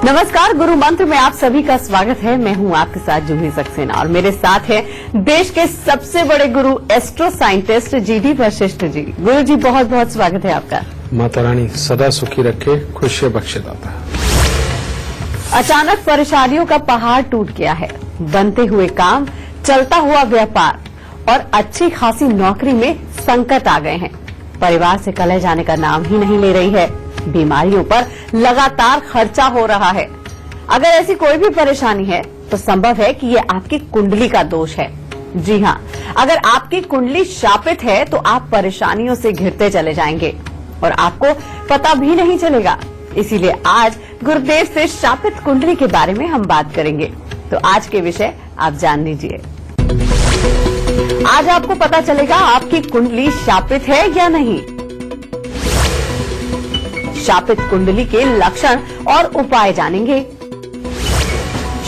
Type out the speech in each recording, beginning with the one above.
नमस्कार, गुरु मंत्र में आप सभी का स्वागत है। मैं हूं आपके साथ जूही सक्सेना और मेरे साथ है देश के सबसे बड़े गुरु astro scientist GD Vashishtha ji. गुरु जी, बहुत बहुत स्वागत है आपका। माता रानी सदा सुखी रखे, खुशी बख्शे दाता। अचानक परेशानियों का पहाड़ टूट गया है। बनते हुए काम, चलता हुआ व्यापार और अच्छी खासी नौकरी में संकट आ गए हैं। परिवार से कलह जाने का नाम ही नहीं ले रही है। बीमारियों पर लगातार खर्चा हो रहा है। अगर ऐसी कोई भी परेशानी है तो संभव है कि ये आपकी कुंडली का दोष है। जी हां, अगर आपकी कुंडली शापित है तो आप परेशानियों से घिरते चले जाएंगे और आपको पता भी नहीं चलेगा। इसीलिए आज गुरुदेव से शापित कुंडली के बारे में हम बात करेंगे। तो आज के विषय आप जान लीजिए। आज आपको पता चलेगा आपकी कुंडली शापित है या नहीं। शापित कुंडली के लक्षण और उपाय जानेंगे।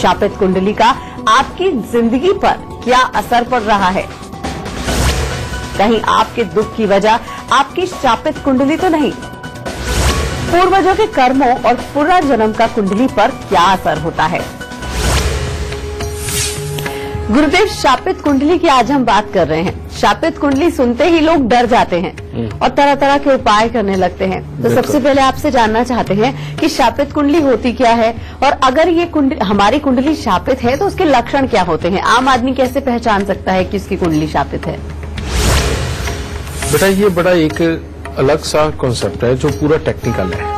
शापित कुंडली का आपकी जिंदगी पर क्या असर पड़ रहा है। कहीं आपके दुख की वजह आपकी शापित कुंडली तो नहीं। पूर्वजों के कर्मों और पुनर्जन्म का कुंडली पर क्या असर होता है। गुरुदेव, शापित कुंडली की आज हम बात कर रहे हैं। शापित कुंडली सुनते ही लोग डर जाते हैं और तरह तरह के उपाय करने लगते हैं। तो सबसे पहले आपसे जानना चाहते हैं कि शापित कुंडली होती क्या है और अगर ये हमारी कुंडली शापित है तो उसके लक्षण क्या होते हैं। आम आदमी कैसे पहचान सकता है कि उसकी कुंडली शापित है। बेटा, ये बड़ा एक अलग सा कॉन्सेप्ट है जो पूरा टेक्निकल है,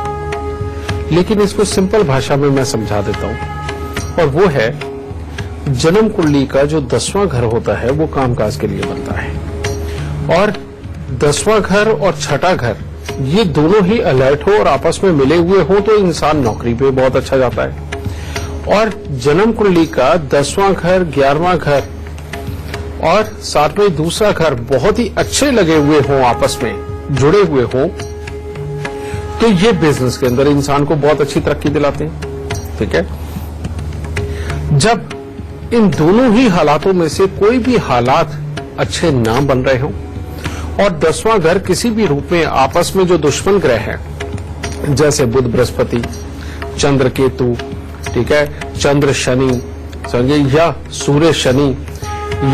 लेकिन इसको सिंपल भाषा में मैं समझा देता हूँ। और वो है, जन्म कुंडली का जो 10वां घर होता है वो कामकाज के लिए बनता है और 10वां घर और छठा घर ये दोनों ही अलर्ट हो और आपस में मिले हुए हो तो इंसान नौकरी पे बहुत अच्छा जाता है। और जन्म कुंडली का 10वां घर, 11वां घर और साथ में दूसरा घर बहुत ही अच्छे लगे हुए हों, आपस में जुड़े हुए हों, तो ये बिजनेस के अंदर इंसान को बहुत अच्छी तरक्की दिलाते हैं। ठीक है, जब इन दोनों ही हालातों में से कोई भी हालात अच्छे ना बन रहे हों और 10वां घर किसी भी रूप में आपस में जो दुश्मन ग्रह हैं, जैसे बुध बृहस्पति, चंद्र केतु, ठीक है, चंद्र शनि समझे, या सूर्य शनि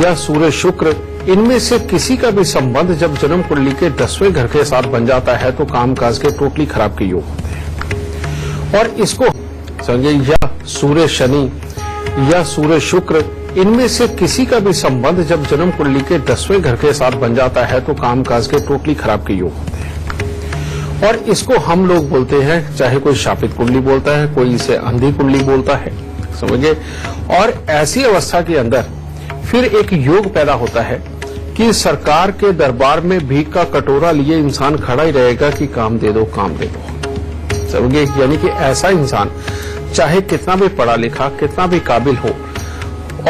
या सूर्य शुक्र, इनमें से किसी का भी संबंध जब जन्म कुंडली के 10वें घर के साथ बन जाता है तो कामकाज के टोटली खराब के योग होते हैं। और इसको समझे, या सूर्य शनि या सूर्य शुक्र, इनमें से किसी का भी संबंध जब जन्म कुंडली के 10वें घर के साथ बन जाता है तो कामकाज के टोटली खराब के योग होते हैं। और इसको हम लोग बोलते हैं, चाहे कोई शापित कुंडली बोलता है, कोई इसे अंधी कुंडली बोलता है, समझे। और ऐसी अवस्था के अंदर फिर एक योग पैदा होता है कि सरकार के दरबार में भीख का कटोरा लिए इंसान खड़ा ही रहेगा कि काम दे दो, काम दे दो, समझे। यानी कि ऐसा इंसान चाहे कितना भी पढ़ा लिखा, कितना भी काबिल हो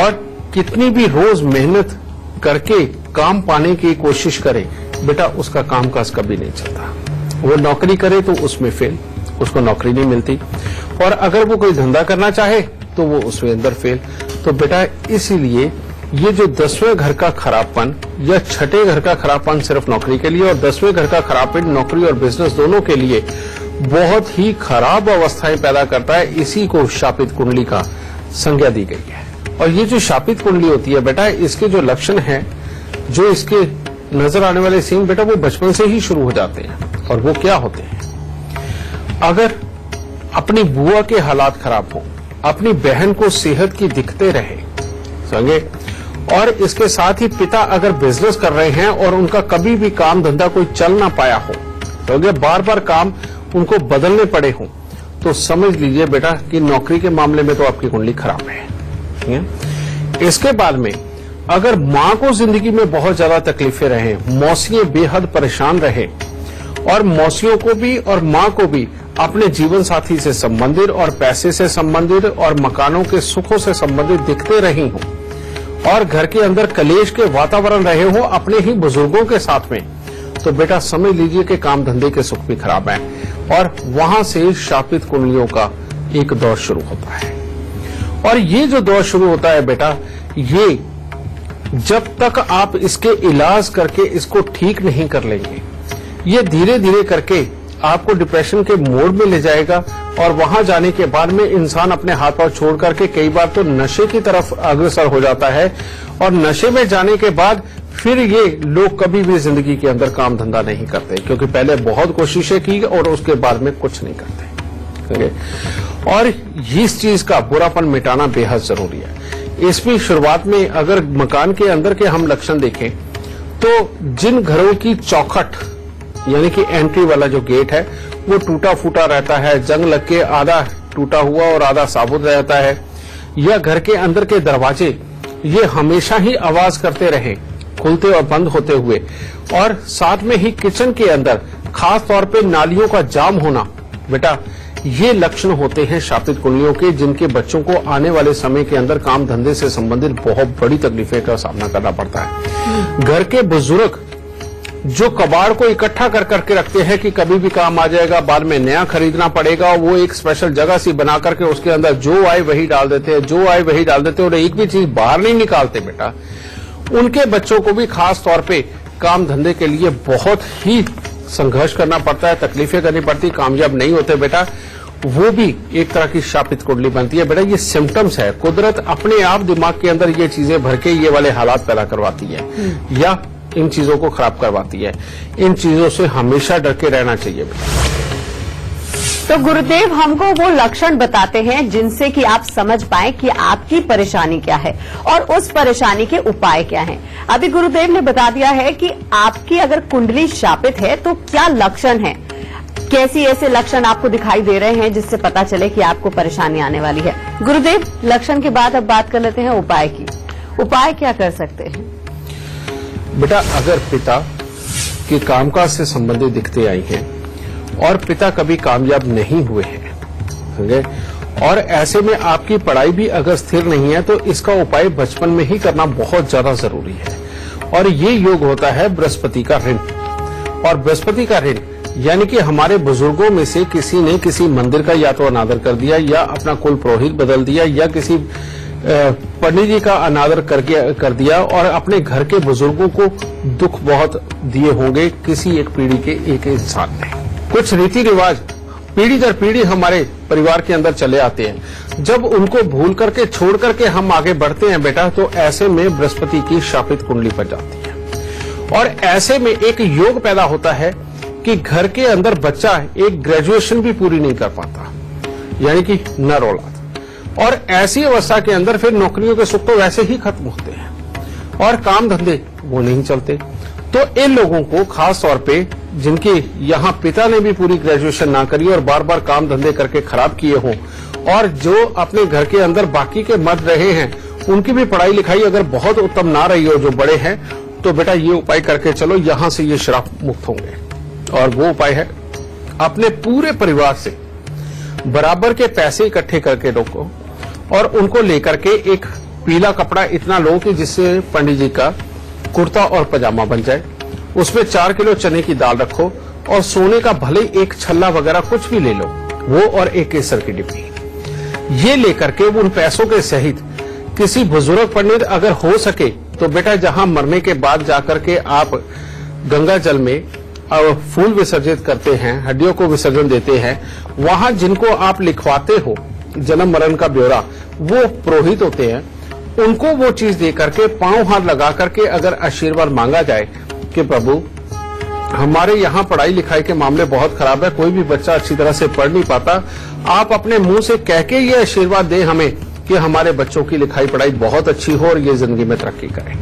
और कितनी भी रोज मेहनत करके काम पाने की कोशिश करे, बेटा उसका कामकाज कभी नहीं चलता। वो नौकरी करे तो उसमें फेल, उसको नौकरी नहीं मिलती। और अगर वो कोई धंधा करना चाहे तो वो उसमें अंदर फेल। तो बेटा इसीलिए ये जो 10वें घर का खराबपन या छठे घर का खराबपन सिर्फ नौकरी के लिए और 10वें घर का खराबपन नौकरी और बिजनेस दोनों के लिए बहुत ही खराब अवस्थाएं पैदा करता है। इसी को शापित कुंडली का संज्ञा दी गई है। और ये जो शापित कुंडली होती है बेटा, इसके जो लक्षण हैं, जो इसके नजर आने वाले सीन बेटा, वो बचपन से ही शुरू हो जाते हैं। और वो क्या होते हैं, अगर अपनी बुआ के हालात खराब हो, अपनी बहन को सेहत की दिक्कतें रहे, समझे, और इसके साथ ही पिता अगर बिजनेस कर रहे हैं और उनका कभी भी काम धंधा कोई चल ना पाया हो, समझे, बार बार काम उनको बदलने पड़े हों, तो समझ लीजिए बेटा कि नौकरी के मामले में तो आपकी कुंडली खराब है। इसके बाद में अगर मां को जिंदगी में बहुत ज्यादा तकलीफें रहे, मौसियां बेहद परेशान रहे और मौसियों को भी और मां को भी अपने जीवन साथी से संबंधित और पैसे से संबंधित और मकानों के सुखों से संबंधित दिखते रही हों और घर के अंदर कलेश के वातावरण रहे हो अपने ही बुजुर्गों के साथ में, तो बेटा समझ लीजिए कि काम धंधे के सुख भी खराब है और वहां से शापित कुंडलियों का एक दौर शुरू होता है। और ये जो दौर शुरू होता है बेटा, ये जब तक आप इसके इलाज करके इसको ठीक नहीं कर लेंगे, ये धीरे धीरे करके आपको डिप्रेशन के मोड में ले जाएगा और वहां जाने के बाद में इंसान अपने हाथ पांव छोड़ करके कई बार तो नशे की तरफ अग्रसर हो जाता है और नशे में जाने के बाद फिर ये लोग कभी भी जिंदगी के अंदर काम धंधा नहीं करते, क्योंकि पहले बहुत कोशिशें की और उसके बाद में कुछ नहीं करते। और इस चीज का बुरापन मिटाना बेहद जरूरी है। इसमें शुरुआत में अगर मकान के अंदर के हम लक्षण देखें तो जिन घरों की चौखट यानी कि एंट्री वाला जो गेट है वो टूटा फूटा रहता है, जंग लग के आधा टूटा हुआ और आधा साबुत रहता है, या घर के अंदर के दरवाजे ये हमेशा ही आवाज करते रहे खुलते और बंद होते हुए, और साथ में ही किचन के अंदर खास तौर पे नालियों का जाम होना, बेटा ये लक्षण होते हैं शापित कुंडलियों के, जिनके बच्चों को आने वाले समय के अंदर काम धंधे से संबंधित बहुत बड़ी तकलीफें का सामना करना पड़ता है। घर के बुजुर्ग जो कबाड़ को इकट्ठा कर करके रखते हैं कि कभी भी काम आ जाएगा, बाद में नया खरीदना पड़ेगा, वो एक स्पेशल जगह सी बना करके उसके अंदर जो आए वही डाल देते हैं, जो आए वही डाल देते हैं और एक भी चीज बाहर नहीं निकालते। बेटा उनके बच्चों को भी खास तौर पे काम धंधे के लिए बहुत ही संघर्ष करना पड़ता है, तकलीफें करनी पड़ती, कामयाब नहीं होते। बेटा वो भी एक तरह की शापित कुंडली बनती है। बेटा ये सिम्टम्स है, कुदरत अपने आप दिमाग के अंदर ये चीजें भर के ये वाले हालात पैदा करवाती है या इन चीजों को खराब करवाती है। इन चीजों से हमेशा डर के रहना चाहिए। तो गुरुदेव हमको वो लक्षण बताते हैं जिनसे कि आप समझ पाए कि आपकी परेशानी क्या है और उस परेशानी के उपाय क्या हैं। अभी गुरुदेव ने बता दिया है कि आपकी अगर कुंडली शापित है तो क्या लक्षण है, कैसी ऐसे लक्षण आपको दिखाई दे रहे हैं जिससे पता चले कि आपको परेशानी आने वाली है। गुरुदेव लक्षण के बाद अब बात कर लेते हैं उपाय की। उपाय क्या कर सकते हैं? बेटा अगर पिता के कामकाज से संबंधित दिक्कतें आई हैं और पिता कभी कामयाब नहीं हुए हैं, समझे, और ऐसे में आपकी पढ़ाई भी अगर स्थिर नहीं है तो इसका उपाय बचपन में ही करना बहुत ज्यादा जरूरी है। और ये योग होता है बृहस्पति का ऋण। और बृहस्पति का ऋण यानी कि हमारे बुजुर्गों में से किसी ने किसी मंदिर का या तो अनादर कर दिया या अपना कुल पुरोहित बदल दिया या किसी पंडित जी का अनादर कर दिया और अपने घर के बुजुर्गों को दुख बहुत दिए होंगे किसी एक पीढ़ी के एक इंसान ने। कुछ रीति रिवाज पीढ़ी दर पीढ़ी हमारे परिवार के अंदर चले आते हैं, जब उनको भूल करके छोड़ करके हम आगे बढ़ते हैं बेटा तो ऐसे में बृहस्पति की शापित कुंडली बन जाती है। और ऐसे में एक योग पैदा होता है कि घर के अंदर बच्चा एक ग्रेजुएशन भी पूरी नहीं कर पाता, यानी कि नर औलाद, और ऐसी अवस्था के अंदर फिर नौकरियों के सुख तो वैसे ही खत्म होते हैं और काम धंधे वो नहीं चलते। तो इन लोगों को खास तौर पे जिनके यहाँ पिता ने भी पूरी ग्रेजुएशन ना करी और बार बार काम धंधे करके खराब किए हों और जो अपने घर के अंदर बाकी के मर्द रहे हैं उनकी भी पढ़ाई लिखाई अगर बहुत उत्तम ना रही हो जो बड़े हैं, तो बेटा ये उपाय करके चलो, यहाँ से ये श्राप मुक्त होंगे। और वो उपाय है अपने पूरे परिवार से बराबर के पैसे इकट्ठे करके रखो और उनको लेकर के एक पीला कपड़ा इतना लो कि जिससे पंडित जी का कुर्ता और पजामा बन जाए, उसमें 4 किलो चने की दाल रखो और सोने का भले एक छल्ला वगैरह कुछ भी ले लो, वो और एक केसर की डिब्बी, ये लेकर के उन पैसों के सहित किसी बुजुर्ग पंडित अगर हो सके तो बेटा जहां मरने के बाद जाकर के आप गंगा जल में फूल विसर्जित करते हैं, हड्डियों को विसर्जन देते हैं, वहां जिनको आप लिखवाते हो जन्म मरण का ब्यौरा, वो पुरोहित होते हैं, उनको वो चीज दे करके पांव हाथ लगा करके अगर आशीर्वाद मांगा जाए कि प्रभु हमारे यहाँ पढ़ाई लिखाई के मामले बहुत खराब है, कोई भी बच्चा अच्छी तरह से पढ़ नहीं पाता, आप अपने मुंह से कह के ये आशीर्वाद दें हमें कि हमारे बच्चों की लिखाई पढ़ाई बहुत अच्छी हो और ये जिंदगी में तरक्की करें।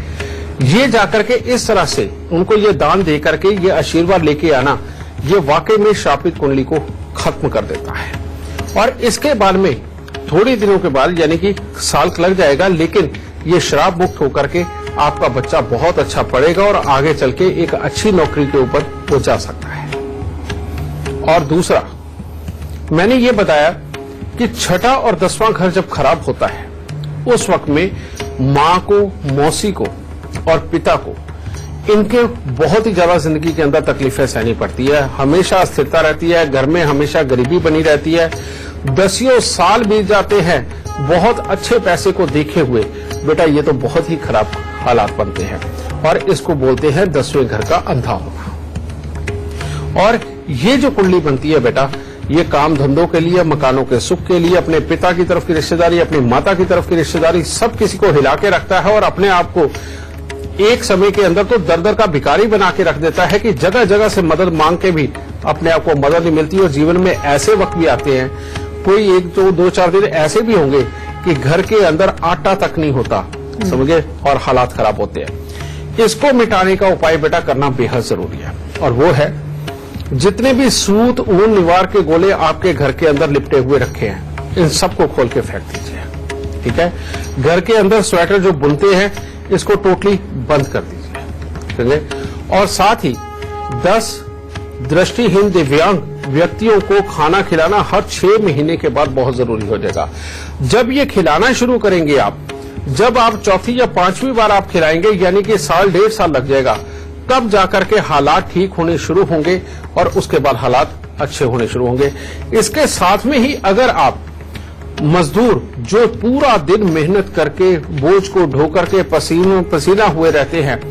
ये जाकर के इस तरह से उनको ये दान दे करके ये आशीर्वाद लेके आना, ये वाकई में शापित कुंडली को खत्म कर देता है। और इसके बाद में थोड़ी दिनों के बाद यानी कि साल लग जाएगा, लेकिन ये श्राप मुक्त होकर के आपका बच्चा बहुत अच्छा पढ़ेगा और आगे चल के एक अच्छी नौकरी के ऊपर वो जा सकता है। और दूसरा मैंने ये बताया कि छठा और 10वां घर जब खराब होता है उस वक्त में मां को, मौसी को और पिता को इनके बहुत ही ज्यादा जिंदगी के अंदर तकलीफें सहनी पड़ती है, हमेशा अस्थिरता रहती है, घर में हमेशा गरीबी बनी रहती है, 10 साल बीत जाते हैं बहुत अच्छे पैसे को देखे हुए, बेटा ये तो बहुत ही खराब हालात बनते हैं और इसको बोलते हैं 10वें घर का अंधा होना। और ये जो कुंडली बनती है बेटा, ये काम धंधों के लिए, मकानों के सुख के लिए, अपने पिता की तरफ की रिश्तेदारी, अपनी माता की तरफ की रिश्तेदारी, सब किसी को हिला के रखता है और अपने आप को एक समय के अंदर तो दर दर का भिखारी बना के रख देता है कि जगह जगह से मदद मांग के भी अपने आप को मदद नहीं मिलती। और जीवन में ऐसे वक्त भी आते हैं, कोई एक तो 2-4 दिन ऐसे भी होंगे कि घर के अंदर आटा तक नहीं होता, समझे, और हालात खराब होते हैं। इसको मिटाने का उपाय बेटा करना बेहद जरूरी है, और वो है जितने भी सूत, ऊन, निवार के गोले आपके घर के अंदर लिपटे हुए रखे हैं, इन सबको खोल के फेंक दीजिए। ठीक है, घर के अंदर स्वेटर जो बुनते हैं इसको टोटली बंद कर दीजिए। ठीक है, और साथ ही 10 दृष्टिहीन दिव्यांग व्यक्तियों को खाना खिलाना हर 6 महीने के बाद बहुत जरूरी हो जाएगा। जब ये खिलाना शुरू करेंगे आप, जब आप चौथी या 5वीं बार आप खिलाएंगे, यानी कि साल 1.5 साल लग जाएगा, तब जाकर के हालात ठीक होने शुरू होंगे और उसके बाद हालात अच्छे होने शुरू होंगे। इसके साथ में ही अगर आप मजदूर जो पूरा दिन मेहनत करके बोझ को ढो करके पसीना हुए रहते हैं,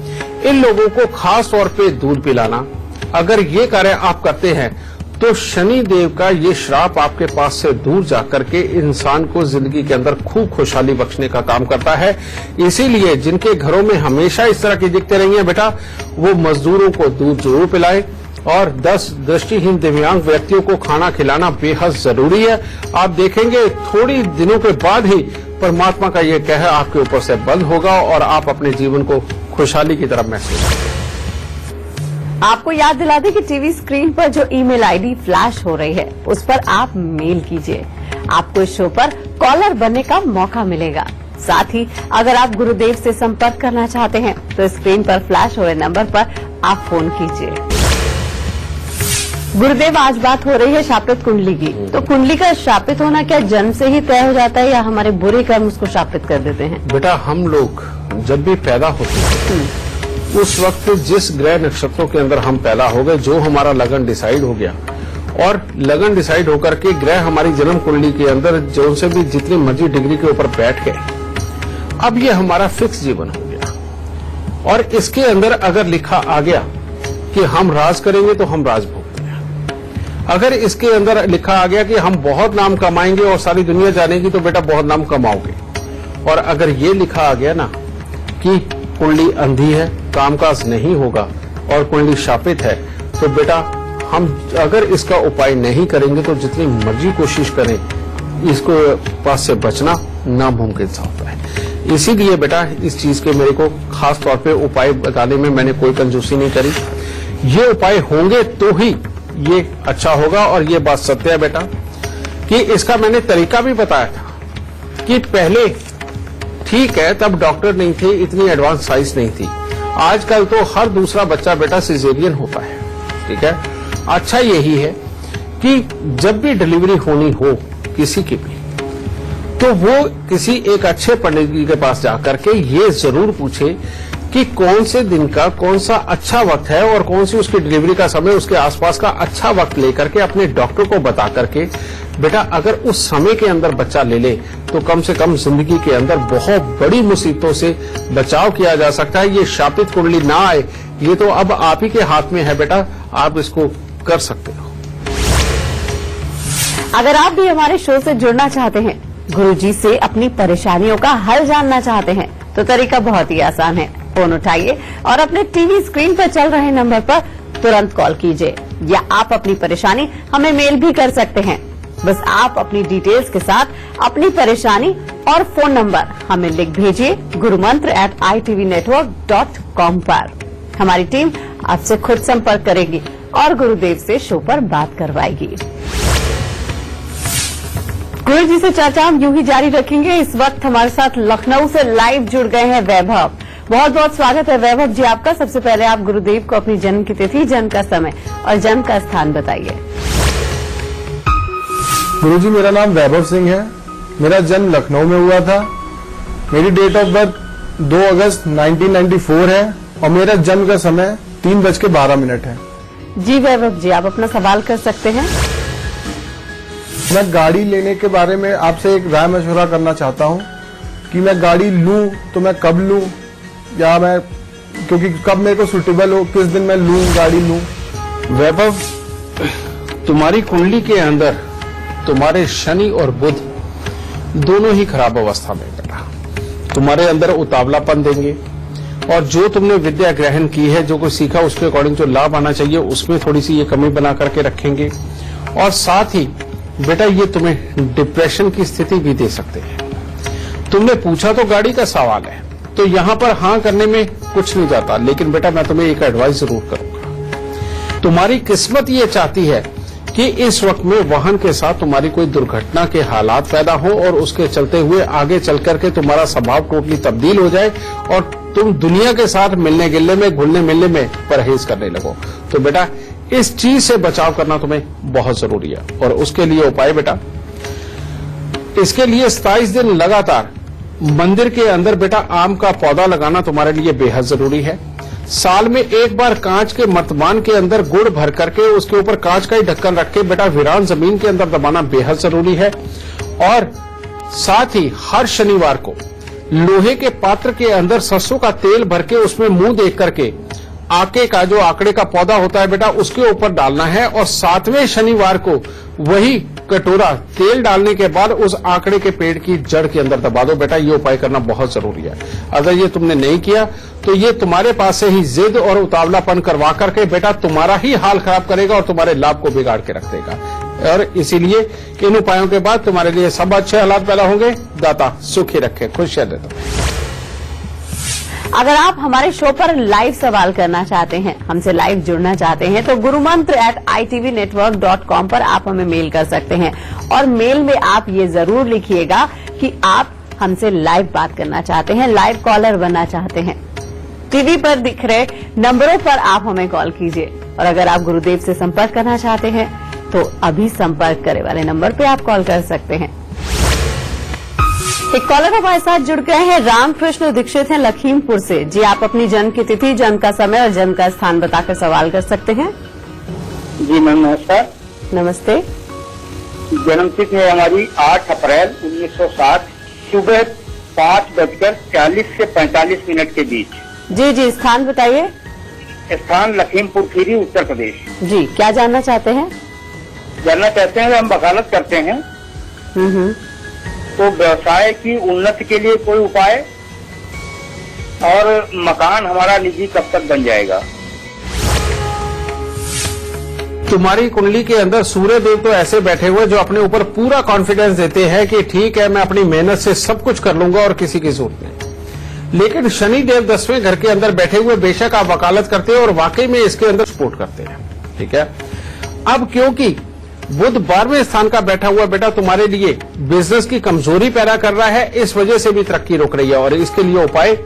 इन लोगों को खास तौर पे दूध पिलाना, अगर ये कार्य आप करते हैं तो शनि देव का ये श्राप आपके पास से दूर जाकर के इंसान को जिंदगी के अंदर खूब खुशहाली बख्शने का काम करता है। इसीलिए जिनके घरों में हमेशा इस तरह की दिक्कतें रही हैं बेटा, वो मजदूरों को दूध जरूर पिलाएं और 10 दृष्टिहीन दिव्यांग व्यक्तियों को खाना खिलाना बेहद जरूरी है। आप देखेंगे थोड़ी दिनों के बाद ही परमात्मा का ये कहर आपके ऊपर से बंद होगा और आप अपने जीवन को खुशहाली की तरफ महसूस करेंगे। आपको याद दिला दें कि टीवी स्क्रीन पर जो ईमेल आईडी फ्लैश हो रही है, उस पर आप मेल कीजिए। आपको इस शो पर कॉलर बनने का मौका मिलेगा। साथ ही अगर आप गुरुदेव से संपर्क करना चाहते हैं तो स्क्रीन पर फ्लैश हो रहे नंबर पर आप फोन कीजिए। गुरुदेव, आज बात हो रही है शापित कुंडली की, तो कुंडली का शापित होना क्या जन्म से ही तय हो जाता है या हमारे बुरे कर्म उसको शापित कर देते हैं? बेटा, हम लोग जब भी पैदा होते हैं उस वक्त जिस ग्रह नक्षत्रों के अंदर हम पैदा हो गए, जो हमारा लगन डिसाइड हो गया, और लगन डिसाइड होकर के ग्रह हमारी जन्म कुंडली के अंदर जो से भी जितनी मर्जी डिग्री के ऊपर बैठ गए, अब ये हमारा फिक्स जीवन हो गया। और इसके अंदर अगर लिखा आ गया कि हम राज करेंगे तो हम राज भोगेंगे। अगर इसके अंदर लिखा आ गया कि हम बहुत नाम कमाएंगे और सारी दुनिया जानेगी, तो बेटा बहुत नाम कमाओगे। और अगर ये लिखा आ गया ना कि कुंडली अंधी है, कामकाज नहीं होगा और कुंडली शापित है, तो बेटा हम अगर इसका उपाय नहीं करेंगे तो जितनी मर्जी कोशिश करें, इसको पास से बचना नामुमकिन सा होता है। इसीलिए बेटा इस चीज के मेरे को खास तौर पे उपाय बताने में मैंने कोई कंजूसी नहीं करी। ये उपाय होंगे तो ही ये अच्छा होगा। और ये बात सत्य है बेटा कि इसका मैंने तरीका भी बताया था कि पहले ठीक है, तब डॉक्टर नहीं थे, इतनी एडवांस साइंस नहीं थी। आजकल तो हर दूसरा बच्चा बेटा सिजेरियन होता है। ठीक है, अच्छा यही है कि जब भी डिलीवरी होनी हो किसी की भी, तो वो किसी एक अच्छे पंडित जी के पास जाकर के ये जरूर पूछे कि कौन से दिन का कौन सा अच्छा वक्त है और कौन सी उसकी डिलीवरी का समय, उसके आसपास का अच्छा वक्त लेकर के अपने डॉक्टर को बता करके बेटा अगर उस समय के अंदर बच्चा ले ले तो कम से कम जिंदगी के अंदर बहुत बड़ी मुसीबतों से बचाव किया जा सकता है। ये शापित कुंडली ना आए, ये तो अब आप ही के हाथ में है बेटा, आप इसको कर सकते हो। अगर आप भी हमारे शो से जुड़ना चाहते हैं, गुरुजी से अपनी परेशानियों का हल जानना चाहते हैं, तो तरीका बहुत ही आसान है। फोन उठाइए और अपने टीवी स्क्रीन पर चल रहे नंबर पर तुरंत कॉल कीजिए, या आप अपनी परेशानी हमें मेल भी कर सकते हैं। बस आप अपनी डिटेल्स के साथ अपनी परेशानी और फोन नंबर हमें लिख भेजिए gurumantra@itvnetwork.com पर। हमारी टीम आपसे खुद संपर्क करेगी और गुरुदेव से शो पर बात करवाएगी। गुरु जी से चर्चा हम यूं ही जारी रखेंगे। इस वक्त हमारे साथ लखनऊ से लाइव जुड़ गए हैं वैभव। बहुत बहुत स्वागत है वैभव जी आपका। सबसे पहले आप गुरुदेव को अपनी जन्म की तिथि, जन्म का समय और जन्म का स्थान बताइए। गुरुजी, मेरा नाम वैभव सिंह है। मेरा जन्म लखनऊ में हुआ था। मेरी डेट ऑफ बर्थ 2 अगस्त 1994 है और मेरा जन्म का समय 3:12 है। जी वैभव जी, आप अपना सवाल कर सकते हैं। मैं गाड़ी लेने के बारे में आपसे एक राय मशवरा करना चाहता हूँ कि मैं गाड़ी लूँ तो मैं कब लूँ, या मैं क्योंकि कब मेरे को सुटेबल हो, किस दिन मैं लूँ गाड़ी लूँ। वैभव, तुम्हारी कुंडली के अंदर तुम्हारे शनि और बुध दोनों ही खराब अवस्था में बेटा। तुम्हारे अंदर उतावलापन देंगे और जो तुमने विद्या ग्रहण की है, जो कुछ सीखा, उसके अकॉर्डिंग जो लाभ आना चाहिए उसमें थोड़ी सी ये कमी बना करके रखेंगे। और साथ ही बेटा ये तुम्हें डिप्रेशन की स्थिति भी दे सकते हैं। तुमने पूछा तो गाड़ी का सवाल है, तो यहां पर हां करने में कुछ नहीं जाता, लेकिन बेटा मैं तुम्हें एक एडवाइस जरूर करूंगा। तुम्हारी किस्मत ये चाहती है कि इस वक्त में वाहन के साथ तुम्हारी कोई दुर्घटना के हालात पैदा हो और उसके चलते हुए आगे चल करके तुम्हारा स्वभाव टोटली तब्दील हो जाए और तुम दुनिया के साथ मिलने गिलने में, घुलने मिलने में परहेज करने लगो। तो बेटा इस चीज से बचाव करना तुम्हें बहुत जरूरी है। और उसके लिए उपाय बेटा, इसके लिए 27 दिन लगातार मंदिर के अंदर बेटा आम का पौधा लगाना तुम्हारे लिए बेहद जरूरी है। साल में एक बार कांच के मर्तमान के अंदर गुड़ भर करके उसके ऊपर कांच का ही ढक्कन रख के बेटा वीरान जमीन के अंदर दबाना बेहद जरूरी है। और साथ ही हर शनिवार को लोहे के पात्र के अंदर सरसों का तेल भर के उसमें मुंह देख करके आके का जो आंकड़े का पौधा होता है बेटा उसके ऊपर डालना है और 7वें शनिवार को वही कटोरा तेल डालने के बाद उस आंकड़े के पेड़ की जड़ के अंदर दबा दो। बेटा ये उपाय करना बहुत जरूरी है। अगर ये तुमने नहीं किया तो ये तुम्हारे पास से ही जिद और उतावलापन करवा करके बेटा तुम्हारा ही हाल खराब करेगा और तुम्हारे लाभ को बिगाड़ के रख देगा। और इसीलिए इन उपायों के बाद तुम्हारे लिए सब अच्छे हालात पैदा होंगे। दाता सुखी रखे, खुशियां देता। अगर आप हमारे शो पर लाइव सवाल करना चाहते हैं, हमसे लाइव जुड़ना चाहते हैं तो gurumantra@itvnetwork.com पर आप हमें मेल कर सकते हैं। और मेल में आप ये जरूर लिखिएगा कि आप हमसे लाइव बात करना चाहते हैं, लाइव कॉलर बनना चाहते हैं। टीवी पर दिख रहे नंबरों पर आप हमें कॉल कीजिए। और अगर आप गुरुदेव से संपर्क करना चाहते हैं तो अभी संपर्क करे वाले नंबर पे आप कॉल कर सकते हैं। एक कॉलर हमारे साथ जुड़ गए हैं, रामकृष्ण दीक्षित हैं लखीमपुर से। जी आप अपनी जन्म की तिथि, जन्म का समय और जन्म का स्थान बताकर सवाल कर सकते हैं। जी मैम नमस्कार। नमस्ते। जन्म तिथि है हमारी 8 अप्रैल 1960 सुबह 5:40 से 45 मिनट के बीच। जी जी स्थान बताइए। स्थान लखीमपुर खीरी, उत्तर प्रदेश। जी क्या जानना चाहते हैं? जानना चाहते हैं हम वकालत करते हैं तो व्यवसाय की उन्नति के लिए कोई उपाय और मकान हमारा निजी कब तक बन जाएगा? तुम्हारी कुंडली के अंदर सूर्य देव तो ऐसे बैठे हुए जो अपने ऊपर पूरा कॉन्फिडेंस देते हैं कि ठीक है मैं अपनी मेहनत से सब कुछ कर लूंगा और किसी की जरूरत नहीं। लेकिन शनि देव 10वें घर के अंदर बैठे हुए बेशक आप वकालत करते हैं और वाकई में इसके अंदर सपोर्ट करते हैं, ठीक है। अब क्योंकि बुध 12वें स्थान का बैठा हुआ बेटा तुम्हारे लिए बिजनेस की कमजोरी पैदा कर रहा है, इस वजह से भी तरक्की रोक रही है। और इसके लिए उपाय,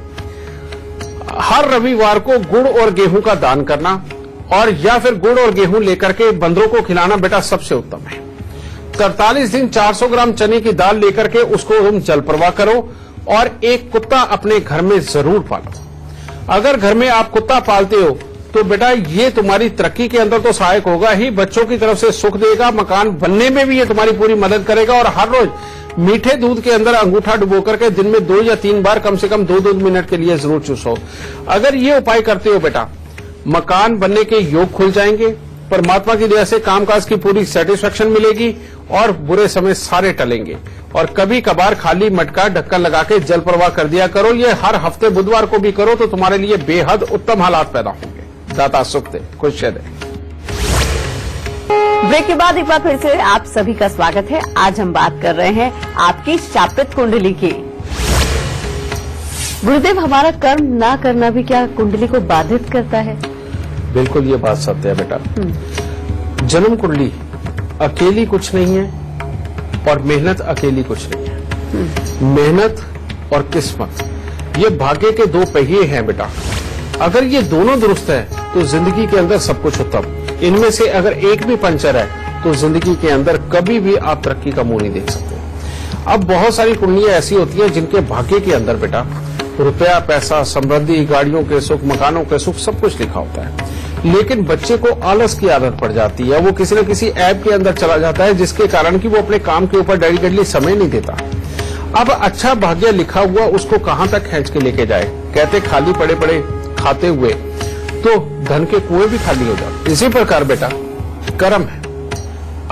हर रविवार को गुड़ और गेहूं का दान करना और या फिर गुड़ और गेहूं लेकर के बंदरों को खिलाना बेटा सबसे उत्तम है। 43 दिन 400 ग्राम चने की दाल लेकर के उसको तुम जल प्रवाह करो और एक कुत्ता अपने घर में जरूर पालो। अगर घर में आप कुत्ता पालते हो तो बेटा ये तुम्हारी तरक्की के अंदर तो सहायक होगा ही, बच्चों की तरफ से सुख देगा, मकान बनने में भी ये तुम्हारी पूरी मदद करेगा। और हर रोज मीठे दूध के अंदर अंगूठा डुबो करके दिन में 2 या 3 बार कम से कम 2-2 मिनट के लिए जरूर चूसो। अगर ये उपाय करते हो बेटा मकान बनने के योग खुल जाएंगे, परमात्मा की दया से कामकाज की पूरी सेटिस्फेक्शन मिलेगी और बुरे समय सारे टलेंगे। और कभी कभार खाली मटका ढक्कन लगा के जल प्रवाह कर दिया करो, ये हर हफ्ते बुधवार को भी करो तो तुम्हारे लिए बेहद उत्तम हालात पैदा होंगे। दाता सुख दे, खुशियां दे। ब्रेक के बाद एक बार फिर से आप सभी का स्वागत है। आज हम बात कर रहे हैं आपकी शापित कुंडली की। गुरुदेव हमारा कर्म ना करना भी क्या कुंडली को बाधित करता है? बिल्कुल ये बात सत्य है बेटा। जन्म कुंडली अकेली कुछ नहीं है और मेहनत अकेली कुछ नहीं है। मेहनत और किस्मत ये भाग्य के 2 पहिए हैं बेटा। अगर ये दोनों दुरुस्त है तो जिंदगी के अंदर सब कुछ उत्तम। इनमें से अगर एक भी पंचर है तो जिंदगी के अंदर कभी भी आप तरक्की का मुंह नहीं देख सकते। अब बहुत सारी कुंडलियां ऐसी होती हैं जिनके भाग्य के अंदर बेटा रुपया, पैसा, समृद्धि, गाड़ियों के सुख, मकानों के सुख सब कुछ लिखा होता है, लेकिन बच्चे को आलस की आदत पड़ जाती है। वो किसी न किसी ऐप के अंदर चला जाता है जिसके कारण कि वो अपने काम के ऊपर डेडिकेटली समय नहीं देता। अब अच्छा भाग्य लिखा हुआ उसको कहां तक खींच के लेके जाए? कहते खाली पड़े पड़े खाते हुए तो धन के कुएं भी खाली हो जाते। इसी प्रकार बेटा कर्म है।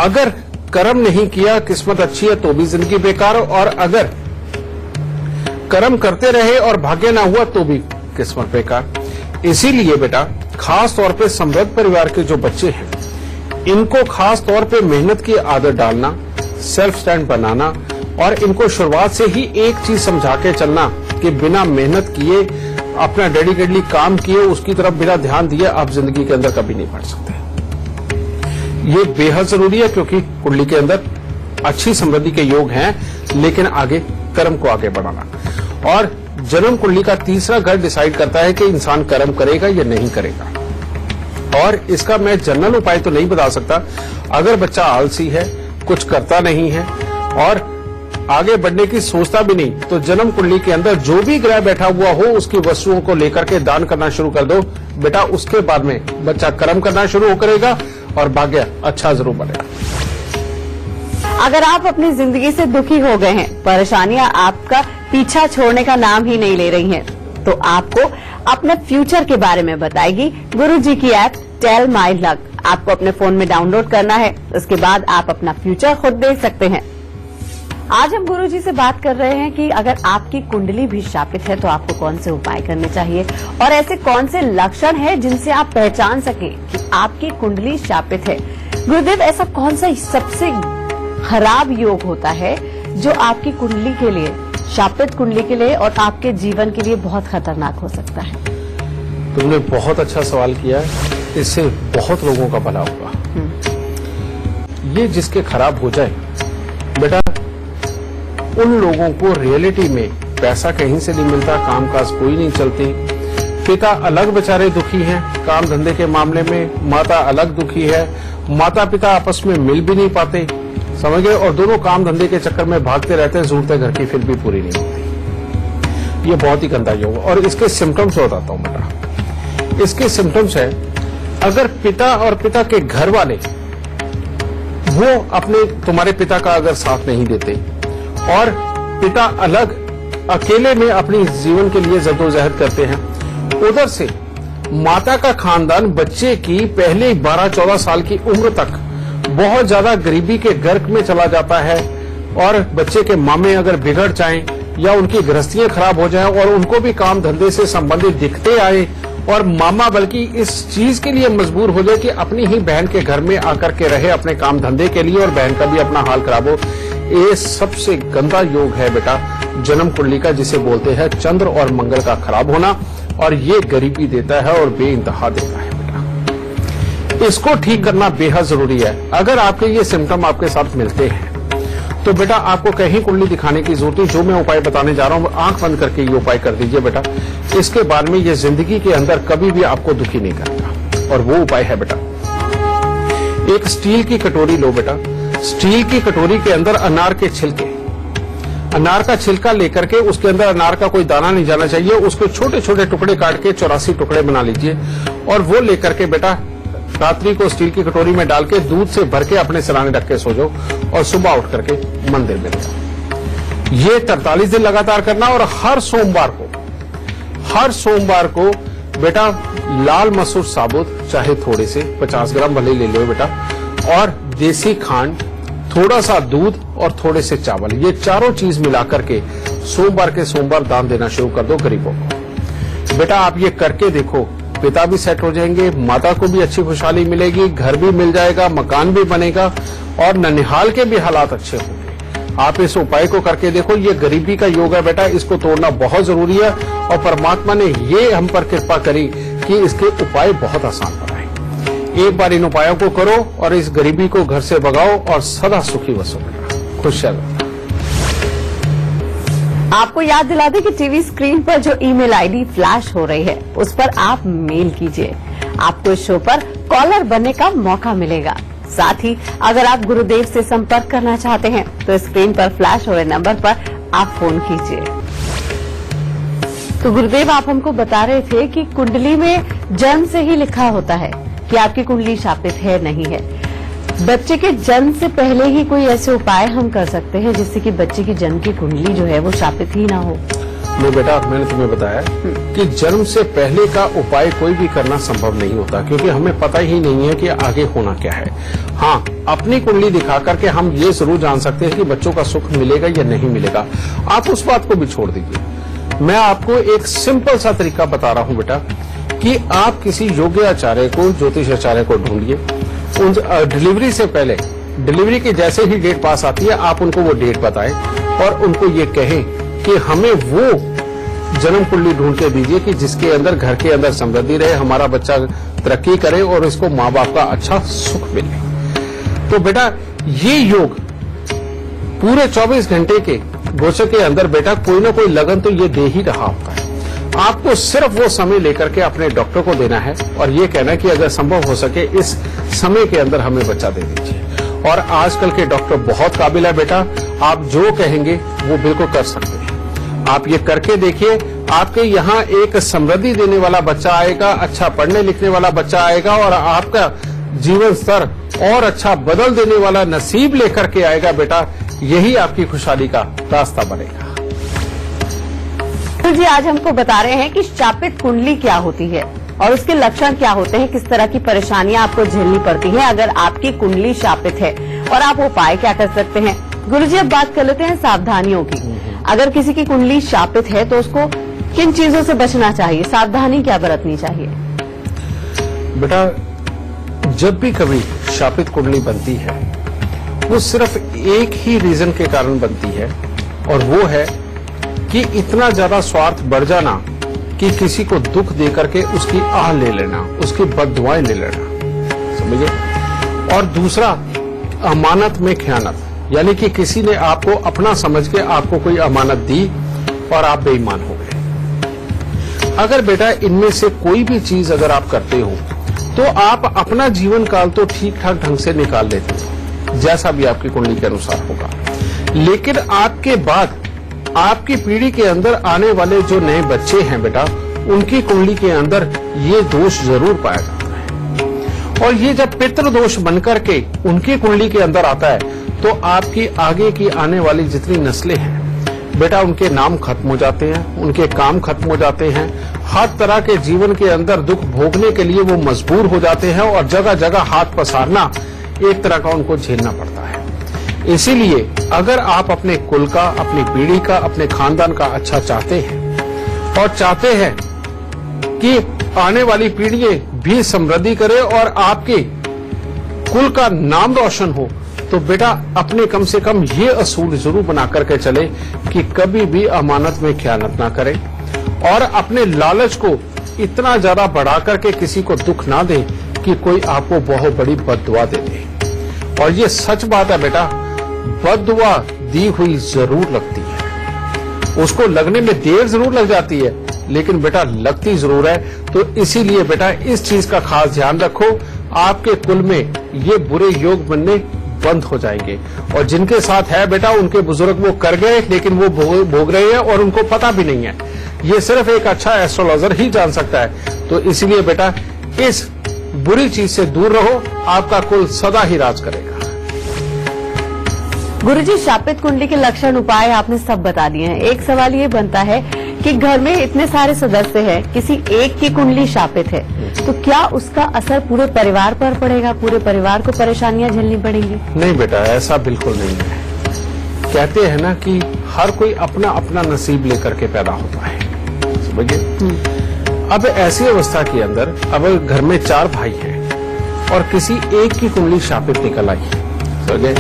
अगर कर्म नहीं किया, किस्मत अच्छी है तो भी जिंदगी बेकार, और अगर कर्म करते रहे और भाग्य ना हुआ तो भी किस्मत बेकार। इसीलिए बेटा खास तौर पे समृद्ध परिवार के जो बच्चे हैं, इनको खास तौर पे मेहनत की आदत डालना, सेल्फ स्टैंड बनाना, और इनको शुरुआत से ही एक चीज समझा के चलना कि बिना मेहनत किए, अपना डेडिकेटली काम किए, उसकी तरफ बिना ध्यान दिए आप जिंदगी के अंदर कभी नहीं बढ़ सकते। ये बेहद जरूरी है, क्योंकि कुंडली के अंदर अच्छी समृद्धि के योग हैं, लेकिन आगे कर्म को आगे बढ़ाना। और जन्म कुंडली का तीसरा घर डिसाइड करता है कि इंसान कर्म करेगा या नहीं करेगा। और इसका मैं जनरल उपाय तो नहीं बता सकता। अगर बच्चा आलसी है, कुछ करता नहीं है और आगे बढ़ने की सोचता भी नहीं, तो जन्म कुंडली के अंदर जो भी ग्रह बैठा हुआ हो उसकी वस्तुओं को लेकर के दान करना शुरू कर दो बेटा। उसके बाद में बच्चा कर्म करना शुरू करेगा और भाग्य अच्छा जरूर बनेगा। अगर आप अपनी जिंदगी से दुखी हो गए हैं, परेशानियां आपका पीछा छोड़ने का नाम ही नहीं ले रही हैं, तो आपको अपने फ्यूचर के बारे में बताएगी गुरुजी की ऐप टेल माई लक। आपको अपने फोन में डाउनलोड करना है, उसके बाद आप अपना फ्यूचर खुद देख सकते हैं। आज हम गुरुजी से बात कर रहे हैं कि अगर आपकी कुंडली भी शापित है तो आपको कौन से उपाय करने चाहिए, और ऐसे कौन से लक्षण हैं जिनसे आप पहचान सकें कि आपकी कुंडली शापित है। गुरुदेव, ऐसा कौन सा सबसे खराब योग होता है जो आपकी कुंडली के लिए, शापित कुंडली के लिए और आपके जीवन के लिए बहुत खतरनाक हो सकता है? तुमने बहुत अच्छा सवाल किया है, इससे बहुत लोगों का भला होगा। ये जिसके खराब हो जाए बेटा, उन लोगों को रियलिटी में पैसा कहीं से नहीं मिलता, कामकाज कोई नहीं चलती, पिता अलग बेचारे दुखी हैं काम धंधे के मामले में, माता अलग दुखी है, माता पिता आपस में मिल भी नहीं पाते, समझ गए, और दोनों काम धंधे के चक्कर में भागते रहते हैं, जरूरतें घर की फिर भी पूरी नहीं होती। ये बहुत ही गंदा योग। और इसके सिम्टम्स बताता हूं बेटा। इसके सिम्टम्स है, अगर पिता और पिता के घर वाले वो अपने तुम्हारे पिता का अगर साथ नहीं देते और पिता अलग अकेले में अपनी जीवन के लिए जद्दोजहद करते हैं, उधर से माता का खानदान बच्चे की पहले 12-14 साल की उम्र तक बहुत ज्यादा गरीबी के गर्क में चला जाता है, और बच्चे के मामे अगर बिगड़ जाएं या उनकी गृहस्थियां खराब हो जाएं और उनको भी काम धंधे से संबंधित दिखते आए, और मामा बल्कि इस चीज के लिए मजबूर हो जाए कि अपनी ही बहन के घर में आकर के रहे अपने काम धंधे के लिए, और बहन का भी अपना हाल खराब हो। ये सबसे गंदा योग है बेटा जन्म कुंडली का, जिसे बोलते हैं चंद्र और मंगल का खराब होना, और ये गरीबी देता है और बेइंतहा देता है बेटा। इसको ठीक करना बेहद जरूरी है। अगर आपके ये सिम्टम आपके साथ मिलते हैं तो बेटा आपको कहीं कुंडली दिखाने की जरूरत नहीं। जो मैं उपाय बताने जा रहा हूं, आंख बंद करके ये उपाय कर दीजिए बेटा। इसके बाद में ये जिंदगी के अंदर कभी भी आपको दुखी नहीं करेगा। और वो उपाय है बेटा, एक स्टील की कटोरी लो बेटा। स्टील की कटोरी के अंदर अनार के छिलके, अनार का छिलका लेकर के उसके अंदर अनार का कोई दाना नहीं जाना चाहिए, उसके छोटे छोटे टुकड़े काट के 84 टुकड़े बना लीजिए, और वो लेकर के बेटा रात्रि को स्टील की कटोरी में डाल के दूध से भर के अपने सिराने रख के सो जाओ, और सुबह उठ करके मंदिर में जाओ। ये 43 दिन लगातार करना, और हर सोमवार को बेटा लाल मसूर साबुत, चाहे थोड़े से 50 ग्राम भले ले लो बेटा, और देसी खांड, थोड़ा सा दूध और थोड़े से चावल, ये चारों चीज मिलाकर के सोमवार के सोमवार दान देना शुरू कर दो गरीबों को। बेटा आप ये करके देखो, पिता भी सेट हो जाएंगे, माता को भी अच्छी खुशहाली मिलेगी, घर भी मिल जाएगा, मकान भी बनेगा, और ननिहाल के भी हालात अच्छे होंगे। आप इस उपाय को करके देखो। ये गरीबी का योग है बेटा, इसको तोड़ना बहुत जरूरी है, और परमात्मा ने ये हम पर कृपा करी कि इसके उपाय बहुत आसान बनाए। एक बार इन उपायों को करो और इस गरीबी को घर से भगाओ, और सदा सुखी बसो बेटा, खुश रहो। आपको याद दिला दें कि टीवी स्क्रीन पर जो ईमेल आईडी फ्लैश हो रही है उस पर आप मेल कीजिए। आपको इस शो पर कॉलर बनने का मौका मिलेगा। साथ ही अगर आप गुरुदेव से संपर्क करना चाहते हैं तो स्क्रीन पर फ्लैश हो रहे नंबर पर आप फोन कीजिए। तो गुरुदेव, आप हमको बता रहे थे कि कुंडली में जन्म से ही लिखा होता है कि आपकी कुंडली शापित है नहीं है। बच्चे के जन्म से पहले ही कोई ऐसे उपाय हम कर सकते हैं जिससे कि बच्चे की जन्म की कुंडली जो है वो शापित ही ना हो? नहीं बेटा, मैंने तुम्हें बताया कि जन्म से पहले का उपाय कोई भी करना संभव नहीं होता, क्योंकि हमें पता ही नहीं है कि आगे होना क्या है। हाँ, अपनी कुंडली दिखा करके हम ये जरूर जान सकते हैं कि बच्चों का सुख मिलेगा या नहीं मिलेगा। आप उस बात को भी छोड़ दीजिए। मैं आपको एक सिंपल सा तरीका बता रहा हूं बेटा, कि आप किसी योग्य आचार्य को, ज्योतिष आचार्य को ढूंढिए। उन डिलीवरी से पहले, डिलीवरी की जैसे ही डेट पास आती है, आप उनको वो डेट बताएं और उनको ये कहें कि हमें वो जन्म कुंडली ढूंढ के दीजिए कि जिसके अंदर, घर के अंदर समृद्धि रहे, हमारा बच्चा तरक्की करे और इसको माँ बाप का अच्छा सुख मिले। तो बेटा ये योग पूरे 24 घंटे के गोचर के अंदर बेटा कोई ना कोई लगन तो ये दे ही रहा होता है। आपको सिर्फ वो समय लेकर के अपने डॉक्टर को देना है और ये कहना कि अगर संभव हो सके इस समय के अंदर हमें बच्चा दे दीजिए। और आजकल के डॉक्टर बहुत काबिल है बेटा, आप जो कहेंगे वो बिल्कुल कर सकते हैं। आप ये करके देखिए, आपके यहाँ एक समृद्धि देने वाला बच्चा आएगा, अच्छा पढ़ने लिखने वाला बच्चा आएगा और आपका जीवन स्तर और अच्छा बदल देने वाला नसीब लेकर के आएगा बेटा। यही आपकी खुशहाली का रास्ता बनेगा। तो जी आज हमको बता रहे हैं कि शापित कुंडली क्या होती है और उसके लक्षण क्या होते हैं, किस तरह की परेशानियां आपको झेलनी पड़ती हैं अगर आपकी कुंडली शापित है, और आप उपाय क्या कर सकते हैं। गुरुजी अब बात कर लेते हैं सावधानियों की। अगर किसी की कुंडली शापित है तो उसको किन चीजों से बचना चाहिए, सावधानी क्या बरतनी चाहिए। बेटा जब भी कभी शापित कुंडली बनती है वो सिर्फ एक ही रीजन के कारण बनती है, और वो है कि इतना ज्यादा स्वार्थ बढ़ जाना कि किसी को दुख देकर के उसकी आह ले लेना, उसकी बददुआएं ले लेना, समझे। और दूसरा अमानत में खयानत, यानी कि किसी ने आपको अपना समझ के आपको कोई अमानत दी और आप बेईमान हो गए। अगर बेटा इनमें से कोई भी चीज अगर आप करते हो तो आप अपना जीवन काल तो ठीक ठाक ढंग से निकाल लेते हो, जैसा भी आपकी कुंडली के अनुसार होगा। लेकिन आपके बाद आपकी पीढ़ी के अंदर आने वाले जो नए बच्चे हैं बेटा, उनकी कुंडली के अंदर ये दोष जरूर पाया जाता है। और ये जब पितृदोष बनकर के उनकी कुंडली के अंदर आता है तो आपकी आगे की आने वाली जितनी नस्लें हैं बेटा, उनके नाम खत्म हो जाते हैं, उनके काम खत्म हो जाते हैं, हर तरह के जीवन के अंदर दुख भोगने के लिए वो मजबूर हो जाते हैं और जगह जगह हाथ पसारना एक तरह का उनको झेलना पड़ता है। इसीलिए अगर आप अपने कुल का, अपनी पीढ़ी का, अपने खानदान का अच्छा चाहते हैं और चाहते हैं कि आने वाली पीढ़ी भी समृद्धि करे और आपके कुल का नाम रोशन हो, तो बेटा अपने कम से कम ये असूल जरूर बना करके चले कि कभी भी अमानत में खयानत ना करें और अपने लालच को इतना ज्यादा बढ़ा करके किसी को दुख ना दें कि कोई आपको बहुत बड़ी बद्दुआ दे दे। और ये सच बात है बेटा, बद्दुआ दी हुई जरूर लगती है, उसको लगने में देर जरूर लग जाती है, लेकिन बेटा लगती जरूर है। तो इसीलिए बेटा इस चीज का खास ध्यान रखो, आपके कुल में ये बुरे योग बनने बंद हो जाएंगे। और जिनके साथ है बेटा, उनके बुजुर्ग वो कर गए लेकिन वो भोग रहे हैं और उनको पता भी नहीं है। ये सिर्फ एक अच्छा एस्ट्रोलॉजर ही जान सकता है। तो इसीलिए बेटा इस बुरी चीज से दूर रहो, आपका कुल सदा ही राज करेगा। गुरुजी शापित कुंडली के लक्षण उपाय आपने सब बता दिए हैं। एक सवाल ये बनता है कि घर में इतने सारे सदस्य हैं, किसी एक की कुंडली शापित है तो क्या उसका असर पूरे परिवार पर पड़ेगा, पूरे परिवार को परेशानियां झेलनी पड़ेंगी। नहीं बेटा, ऐसा बिल्कुल नहीं है। कहते हैं ना कि हर कोई अपना अपना नसीब लेकर के पैदा होता है, समझिए। अब ऐसी अवस्था के अंदर अब घर में 4 भाई हैं और किसी एक की कुंडली शापित निकल आई, समझे,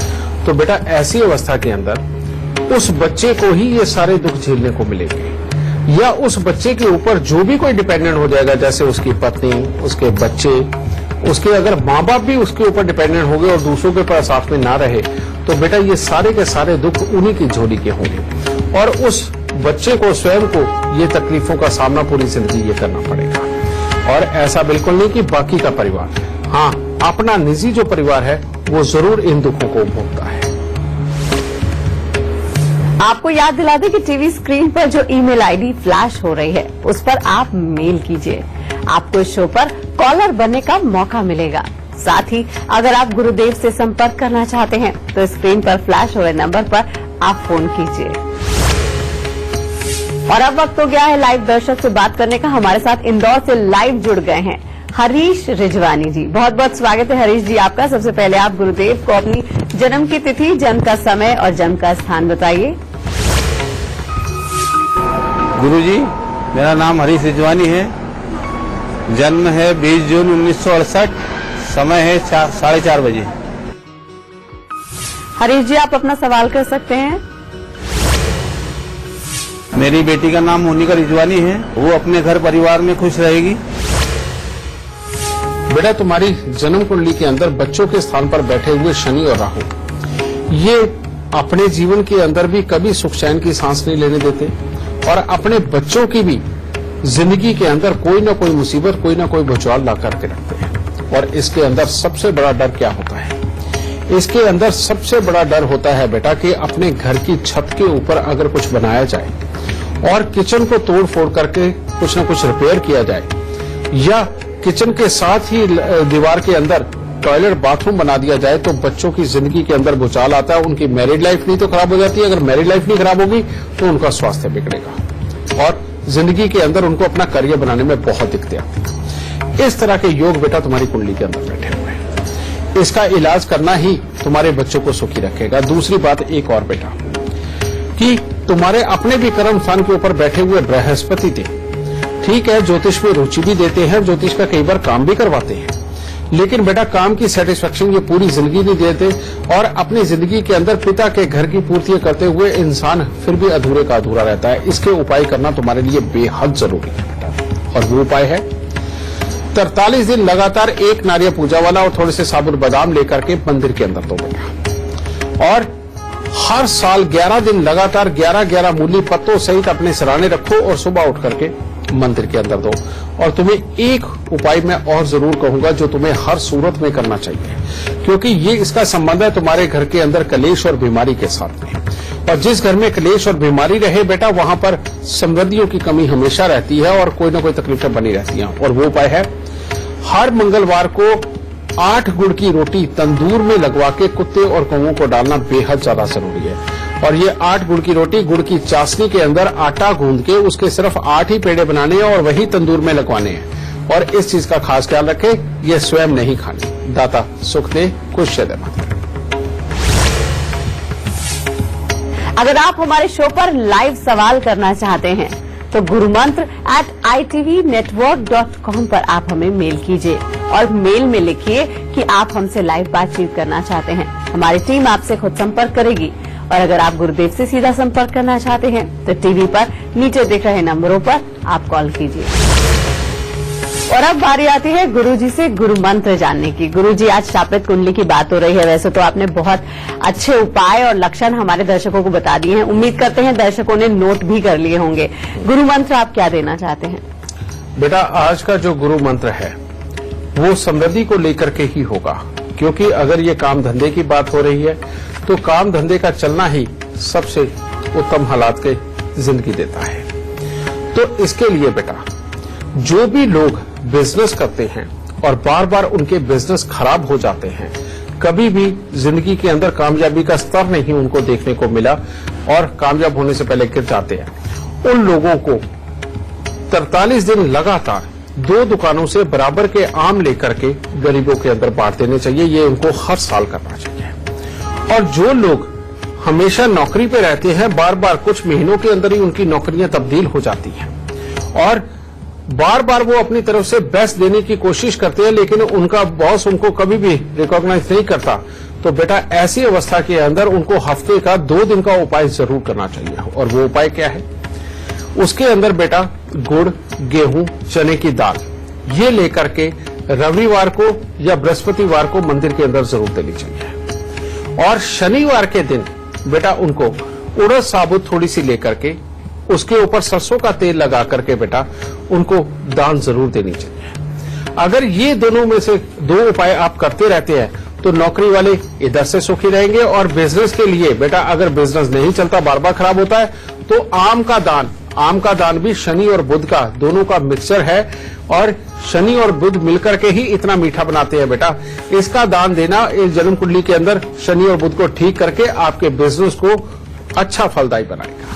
तो बेटा ऐसी अवस्था के अंदर उस बच्चे को ही ये सारे दुख झेलने को मिलेंगे, या उस बच्चे के ऊपर जो भी कोई डिपेंडेंट हो जाएगा, जैसे उसकी पत्नी, उसके बच्चे, उसके अगर माँ बाप भी उसके ऊपर डिपेंडेंट हो गए और दूसरों के पास साथ में ना रहे, तो बेटा ये सारे के सारे दुख उन्हीं की झोली के होंगे और उस बच्चे को स्वयं को ये तकलीफों का सामना पूरी जिंदगी ये करना पड़ेगा। और ऐसा बिल्कुल नहीं कि बाकी का परिवार, हाँ अपना निजी जो परिवार है वो जरूर इन दुखों को भोगता है। आपको याद दिला दें कि टीवी स्क्रीन पर जो ईमेल आईडी फ्लैश हो रही है उस पर आप मेल कीजिए, आपको इस शो पर कॉलर बनने का मौका मिलेगा। साथ ही अगर आप गुरुदेव से संपर्क करना चाहते हैं तो स्क्रीन पर फ्लैश हो रहे नंबर पर आप फोन कीजिए। और अब वक्त हो गया है लाइव दर्शक से बात करने का। हमारे साथ इंदौर से लाइव जुड़ गए हैं हरीश रिजवानी जी। बहुत बहुत स्वागत है हरीश जी आपका। सबसे पहले आप गुरुदेव को अपनी जन्म की तिथि, जन्म का समय और जन्म का स्थान बताइए। गुरुजी, मेरा नाम हरीश रिजवानी है। जन्म है 20 जून 1968, समय है 4:30 बजे। हरीश जी आप अपना सवाल कर सकते हैं। मेरी बेटी का नाम मोनिका रिजवानी है। वो अपने घर परिवार में खुश रहेगी। बेटा, तुम्हारी जन्म कुंडली के अंदर बच्चों के स्थान पर बैठे हुए शनि और राहु, ये अपने जीवन के अंदर भी कभी सुख चैन की सांस नहीं लेने देते और अपने बच्चों की भी जिंदगी के अंदर कोई ना कोई मुसीबत, कोई ना कोई भुचाल ला करके रखते हैं। और इसके अंदर सबसे बड़ा डर क्या होता है? इसके अंदर सबसे बड़ा डर होता है बेटा कि अपने घर की छत के ऊपर अगर कुछ बनाया जाए और किचन को तोड़ फोड़ करके कुछ न कुछ रिपेयर किया जाए, या किचन के साथ ही दीवार के अंदर टॉयलेट बाथरूम बना दिया जाए, तो बच्चों की जिंदगी के अंदर भूचाल आता है। उनकी मैरिड लाइफ नहीं तो खराब हो जाती है, अगर मैरिड लाइफ नहीं खराब होगी तो उनका स्वास्थ्य बिगड़ेगा और जिंदगी के अंदर उनको अपना करियर बनाने में बहुत दिक्कतें आती हैं। इस तरह के योग बेटा तुम्हारी कुंडली के अंदर बैठे हुए हैं। इसका इलाज करना ही तुम्हारे बच्चों को सुखी रखेगा। दूसरी बात एक और बेटा, कि तुम्हारे अपने भी कर्म स्थान के ऊपर बैठे हुए बृहस्पति थे। ठीक है, ज्योतिष में रुचि भी देते हैं, ज्योतिष का कई बार काम भी करवाते हैं, लेकिन बेटा काम की सेटिस्फेक्शन ये पूरी जिंदगी नहीं देते और अपनी जिंदगी के अंदर पिता के घर की पूर्ति करते हुए इंसान फिर भी अधूरे का अधूरा रहता है। इसके उपाय करना तुम्हारे लिए बेहद जरूरी है बेटा। और वो उपाय है 43 दिन लगातार एक नारियल पूजा वाला और थोड़े से साबुत बादाम लेकर के मंदिर के अंदर दो बेटा। और हर साल 11 दिन लगातार 11 मूली पत्तों सहित अपने सिराने रखो और सुबह उठ करके मंदिर के अंदर दो। और तुम्हें एक उपाय मैं और जरूर कहूंगा जो तुम्हें हर सूरत में करना चाहिए, क्योंकि ये इसका संबंध है तुम्हारे घर के अंदर कलेश और बीमारी के साथ में। और जिस घर में कलेश और बीमारी रहे बेटा, वहां पर समृद्धियों की कमी हमेशा रहती है और कोई ना कोई तकलीफें बनी रहती हैं। और वो उपाय है, हर मंगलवार को 8 गुड़ की रोटी तंदूर में लगवा के कुत्ते और कौवों को डालना बेहद ज्यादा जरूरी है। और ये 8 गुड़ की रोटी गुड़ की चाशनी के अंदर आटा गूंद के उसके सिर्फ 8 ही पेड़े बनाने हैं और वही तंदूर में लगवाने हैं। और इस चीज का खास ख्याल रखें, ये स्वयं नहीं खानी। दाता सुख दे, खुश दे माता। अगर आप हमारे शो पर लाइव सवाल करना चाहते हैं तो गुरुमंत्र @itvnetwork.com पर आप हमें मेल कीजिए और मेल में लिखिए कि आप हमसे लाइव बातचीत करना चाहते हैं। हमारी टीम आपसे खुद संपर्क करेगी। और अगर आप गुरुदेव से सीधा संपर्क करना चाहते हैं तो टीवी पर नीचे दिख रहे नंबरों पर आप कॉल कीजिए। और अब बारी आती है गुरुजी से गुरु मंत्र जानने की। गुरुजी, आज शापित कुंडली की बात हो रही है। वैसे तो आपने बहुत अच्छे उपाय और लक्षण हमारे दर्शकों को बता दिए हैं। उम्मीद करते हैं दर्शकों ने नोट भी कर लिए होंगे। गुरु मंत्र आप क्या देना चाहते हैं? बेटा, आज का जो गुरु मंत्र है वो समृद्धि को लेकर के ही होगा, क्योंकि अगर ये काम धंधे की बात हो रही है तो काम धंधे का चलना ही सबसे उत्तम हालात के जिंदगी देता है। तो इसके लिए बेटा, जो भी लोग बिजनेस करते हैं और बार बार उनके बिजनेस खराब हो जाते हैं, कभी भी जिंदगी के अंदर कामयाबी का स्तर नहीं उनको देखने को मिला और कामयाब होने से पहले गिर जाते हैं, उन लोगों को 43 दिन लगातार 2 दुकानों से बराबर के आम लेकर के गरीबों के अंदर बांट देने चाहिए। ये उनको हर साल करना चाहिए। और जो लोग हमेशा नौकरी पे रहते हैं, बार बार कुछ महीनों के अंदर ही उनकी नौकरियां तब्दील हो जाती हैं और बार बार वो अपनी तरफ से बेस्ट देने की कोशिश करते हैं, लेकिन उनका बॉस उनको कभी भी रिकॉग्नाइज नहीं करता, तो बेटा ऐसी अवस्था के अंदर उनको हफ्ते का 2 दिन का उपाय जरूर करना चाहिए। और वो उपाय क्या है? उसके अंदर बेटा गुड़, गेहूं, चने की दाल ये लेकर के रविवार को या बृहस्पतिवार को मंदिर के अंदर जरूर देनी चाहिए। और शनिवार के दिन बेटा उनको उड़द साबुत थोड़ी सी लेकर के उसके ऊपर सरसों का तेल लगा करके बेटा उनको दान जरूर देनी चाहिए। अगर ये दोनों में से 2 उपाय आप करते रहते हैं तो नौकरी वाले इधर से सुखी रहेंगे। और बिजनेस के लिए बेटा, अगर बिजनेस नहीं चलता, बार बार खराब होता है, तो आम का दान भी शनि और बुध का दोनों का मिक्सचर है और शनि और बुध मिलकर के ही इतना मीठा बनाते हैं बेटा। इसका दान देना इस जन्म कुंडली के अंदर शनि और बुध को ठीक करके आपके बिजनेस को अच्छा फलदायी बनाएगा।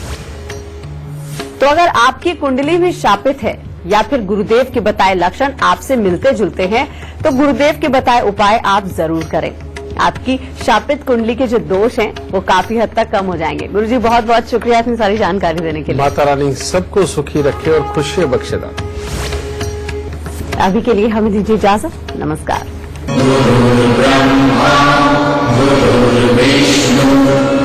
तो अगर आपकी कुंडली भी शापित है या फिर गुरुदेव के बताए लक्षण आपसे मिलते जुलते हैं तो गुरुदेव के बताए उपाय आप जरूर करें। आपकी शापित कुंडली के जो दोष हैं वो काफी हद तक कम हो जाएंगे। गुरुजी बहुत बहुत शुक्रिया इतनी सारी जानकारी देने के लिए। माता रानी सबको सुखी रखे और खुशियां बख्शेदा। अभी के लिए हमें दीजिए इजाजत। नमस्कार। गुरु ब्रह्मा गुरु विष्णु